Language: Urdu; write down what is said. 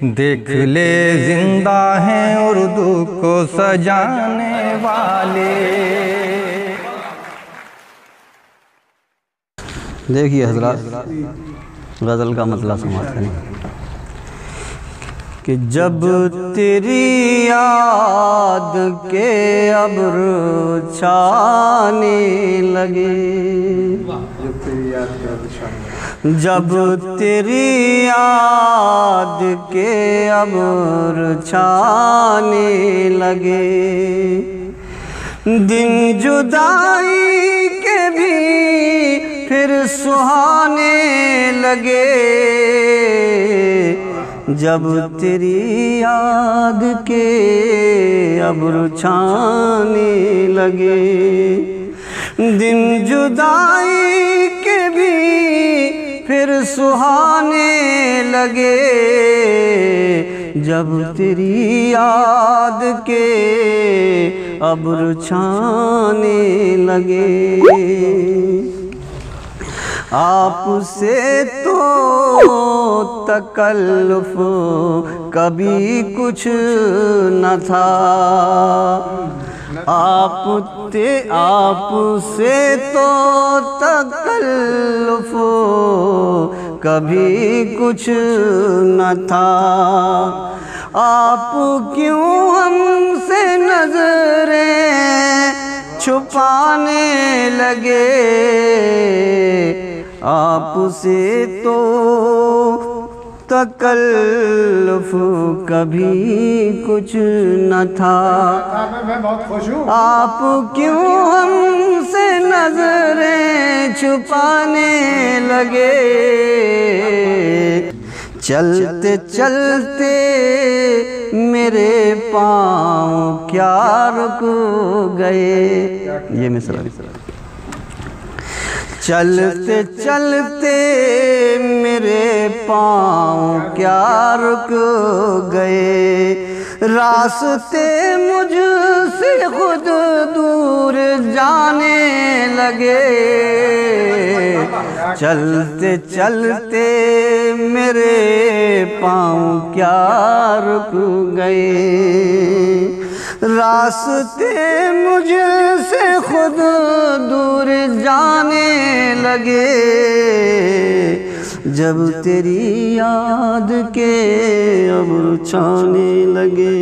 دیکھ لے زندہ ہیں اردو کو سجانے والے۔ دیکھیے حضرات، غزل کا مطلب سماعت کریں کہ جب تیری یاد کے ابر چھانے لگے، جب تیری یاد کے ابر چھانے لگے، دن جدائی کے بھی پھر سہانے لگے، جب تیری یاد کے ابر چھانے لگے، دن جدائی کے بھی پھر سہانے لگے، جب تیری یاد کے ابر چھانے لگے۔ آپ سے تو تکلف کبھی کچھ نہ تھا، آپ سے تو تکلف کبھی کچھ نہ تھا، آپ کیوں ہم سے نظریں چھپانے لگے، آپ سے تو تکلف کبھی کچھ نہ تھا، آپ کیوں ہم سے نظریں چھپانے لگے، چلتے چلتے میرے پاؤں کیا رک گئے، یہ مصرع چلتے چلتے میرے پاؤں کیا رک گئے، راستے مجھ سے خود دور جانے لگے، چلتے چلتے میرے پاؤں کیا رک گئے، راستے مجھ سے خود دور جانے لگے، جب تیری یاد کے ابر چھانے لگے۔